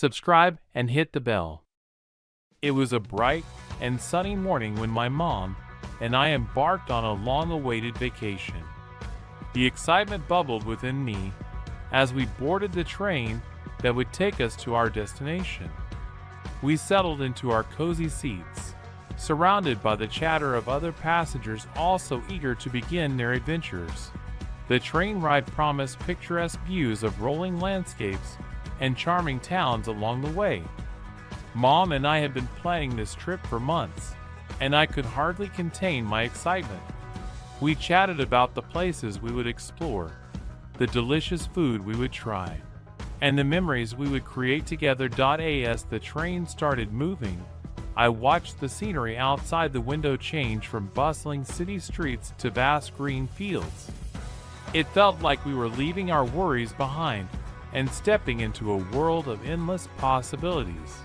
subscribe, and hit the bell. It was a bright and sunny morning when my mom and I embarked on a long-awaited vacation. The excitement bubbled within me as we boarded the train that would take us to our destination. We settled into our cozy seats, surrounded by the chatter of other passengers also eager to begin their adventures. The train ride promised picturesque views of rolling landscapes and charming towns along the way. Mom and I had been planning this trip for months, and I could hardly contain my excitement. We chatted about the places we would explore, the delicious food we would try, and the memories we would create together. As the train started moving, I watched the scenery outside the window change from bustling city streets to vast green fields. It felt like we were leaving our worries behind and stepping into a world of endless possibilities.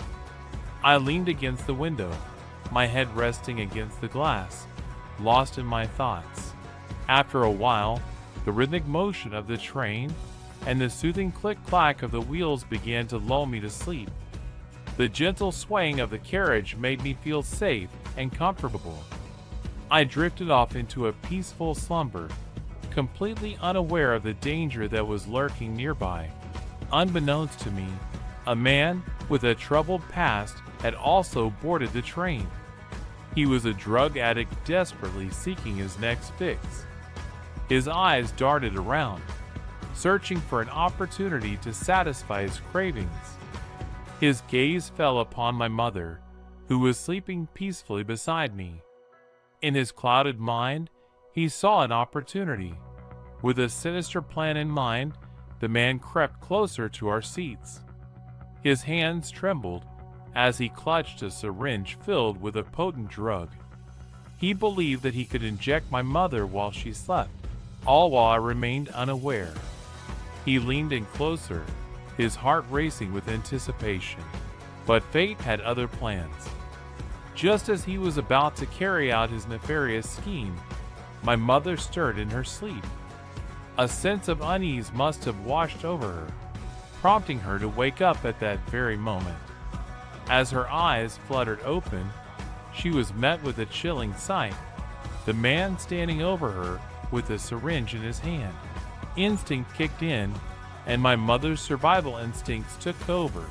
I leaned against the window, my head resting against the glass, lost in my thoughts. After a while, the rhythmic motion of the train and the soothing click-clack of the wheels began to lull me to sleep. The gentle swaying of the carriage made me feel safe and comfortable. I drifted off into a peaceful slumber, completely unaware of the danger that was lurking nearby. Unbeknownst to me, a man with a troubled past had also boarded the train. He was a drug addict desperately seeking his next fix. His eyes darted around, searching for an opportunity to satisfy his cravings. His gaze fell upon my mother, who was sleeping peacefully beside me. In his clouded mind, he saw an opportunity. With a sinister plan in mind, the man crept closer to our seats. His hands trembled as he clutched a syringe filled with a potent drug. He believed that he could inject my mother while she slept, all while I remained unaware. He leaned in closer, his heart racing with anticipation. But fate had other plans. Just as he was about to carry out his nefarious scheme, my mother stirred in her sleep. A sense of unease must have washed over her, prompting her to wake up at that very moment. As her eyes fluttered open, she was met with a chilling sight: the man standing over her with a syringe in his hand. Instinct kicked in, and my mother's survival instincts took over.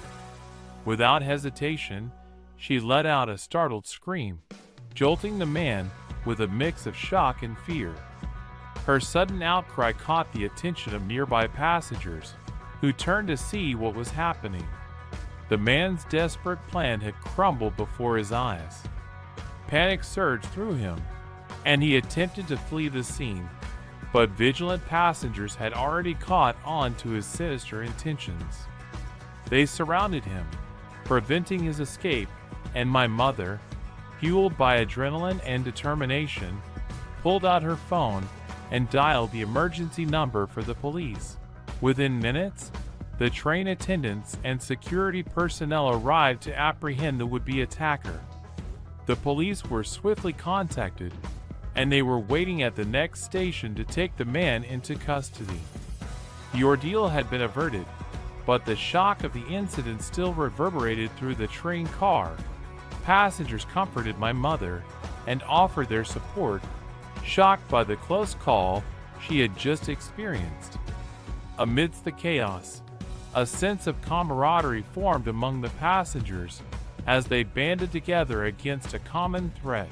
Without hesitation, she let out a startled scream, jolting the man with a mix of shock and fear. Her sudden outcry caught the attention of nearby passengers, who turned to see what was happening. The man's desperate plan had crumbled before his eyes. Panic surged through him, and he attempted to flee the scene, but vigilant passengers had already caught on to his sinister intentions. They surrounded him, preventing his escape, and my mother, fueled by adrenaline and determination, pulled out her phone and dialed the emergency number for the police. Within minutes, the train attendants and security personnel arrived to apprehend the would-be attacker. The police were swiftly contacted, and they were waiting at the next station to take the man into custody. The ordeal had been averted, but the shock of the incident still reverberated through the train car. Passengers comforted my mother and offered their support, shocked by the close call she had just experienced. Amidst the chaos, a sense of camaraderie formed among the passengers as they banded together against a common threat.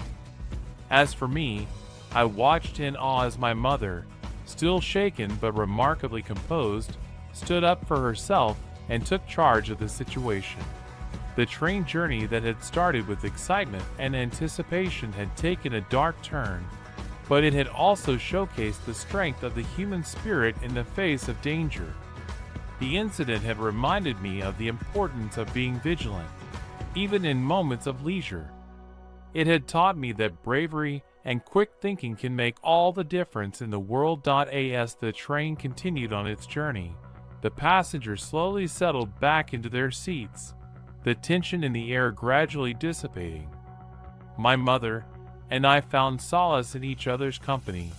As for me, I watched in awe as my mother, still shaken but remarkably composed, stood up for herself and took charge of the situation. The train journey that had started with excitement and anticipation had taken a dark turn, but it had also showcased the strength of the human spirit in the face of danger. The incident had reminded me of the importance of being vigilant, even in moments of leisure. It had taught me that bravery and quick thinking can make all the difference in the world. As the train continued on its journey, the passengers slowly settled back into their seats, the tension in the air gradually dissipating. My mother and I found solace in each other's company,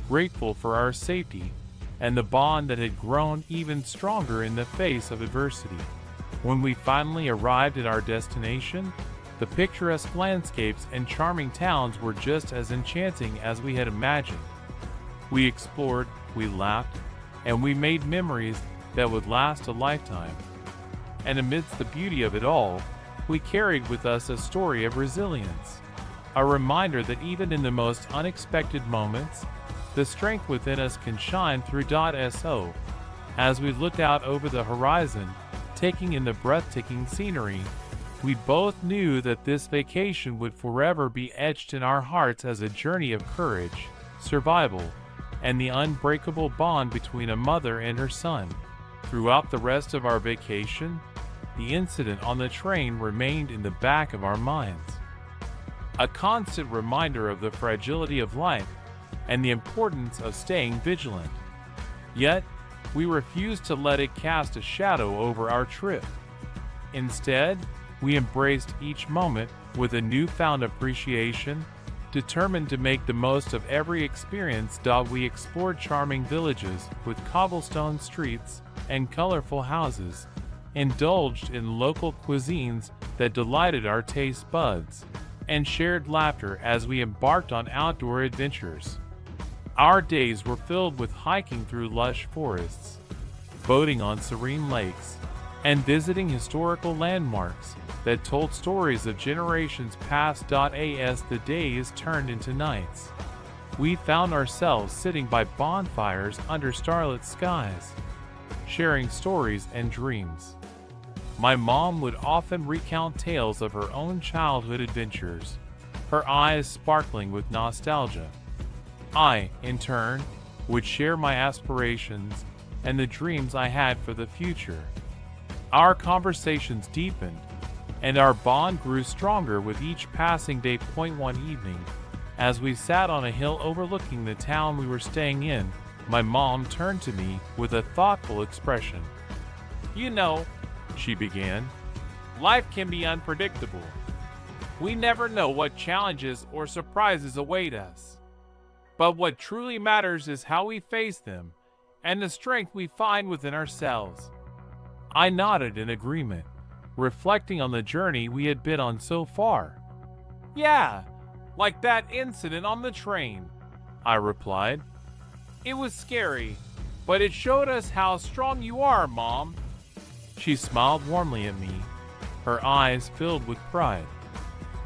grateful for our safety and the bond that had grown even stronger in the face of adversity. When we finally arrived at our destination, the picturesque landscapes and charming towns were just as enchanting as we had imagined. We explored, we laughed, and we made memories that would last a lifetime. And amidst the beauty of it all, we carried with us a story of resilience, a reminder that even in the most unexpected moments, the strength within us can shine through. So, as we looked out over the horizon, taking in the breathtaking scenery, we both knew that this vacation would forever be etched in our hearts as a journey of courage, survival, and the unbreakable bond between a mother and her son. Throughout the rest of our vacation, the incident on the train remained in the back of our minds, a constant reminder of the fragility of life and the importance of staying vigilant. Yet, we refused to let it cast a shadow over our trip. Instead, we embraced each moment with a newfound appreciation, determined to make the most of every experience. We explored charming villages with cobblestone streets and colorful houses, indulged in local cuisines that delighted our taste buds, and shared laughter as we embarked on outdoor adventures. Our days were filled with hiking through lush forests, boating on serene lakes, and visiting historical landmarks that told stories of generations past. As the days turned into nights, we found ourselves sitting by bonfires under starlit skies, sharing stories and dreams. My mom would often recount tales of her own childhood adventures, her eyes sparkling with nostalgia. I, in turn, would share my aspirations and the dreams I had for the future. Our conversations deepened, and our bond grew stronger with each passing day. One evening, as we sat on a hill overlooking the town we were staying in, my mom turned to me with a thoughtful expression. "You know," she began, "life can be unpredictable. We never know what challenges or surprises await us. But what truly matters is how we face them and the strength we find within ourselves." I nodded in agreement, reflecting on the journey we had been on so far. "Yeah, like that incident on the train," I replied. "It was scary, but it showed us how strong you are, Mom." She smiled warmly at me, her eyes filled with pride.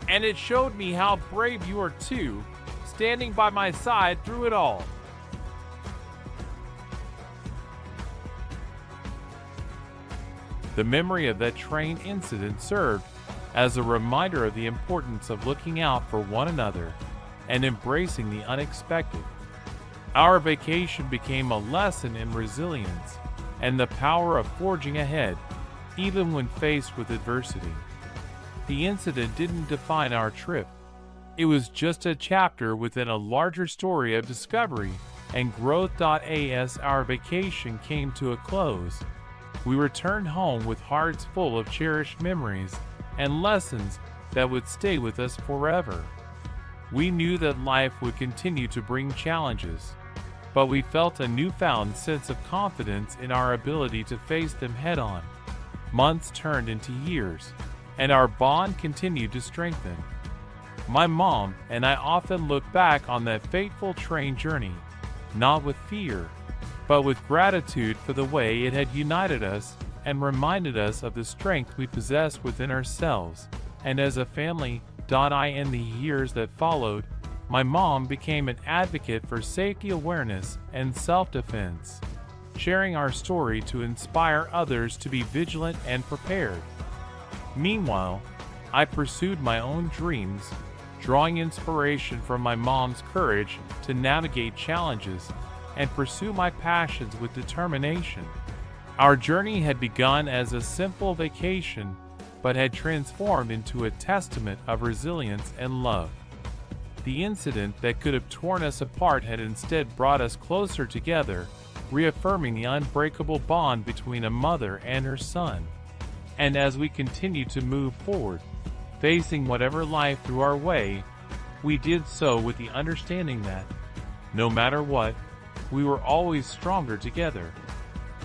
"And it showed me how brave you are too, standing by my side through it all." The memory of that train incident served as a reminder of the importance of looking out for one another and embracing the unexpected. Our vacation became a lesson in resilience and the power of forging ahead, even when faced with adversity. The incident didn't define our trip. It was just a chapter within a larger story of discovery and growth. As our vacation came to a close, we returned home with hearts full of cherished memories and lessons that would stay with us forever. We knew that life would continue to bring challenges, but we felt a newfound sense of confidence in our ability to face them head-on. Months turned into years, and our bond continued to strengthen. My mom and I often look back on that fateful train journey, not with fear, but with gratitude for the way it had united us and reminded us of the strength we possess within ourselves. And as a family, in the years that followed, my mom became an advocate for safety awareness and self-defense, sharing our story to inspire others to be vigilant and prepared. Meanwhile, I pursued my own dreams, drawing inspiration from my mom's courage to navigate challenges and pursue my passions with determination. Our journey had begun as a simple vacation, but had transformed into a testament of resilience and love. The incident that could have torn us apart had instead brought us closer together, reaffirming the unbreakable bond between a mother and her son. And as we continued to move forward, facing whatever life threw our way, we did so with the understanding that, no matter what, we were always stronger together.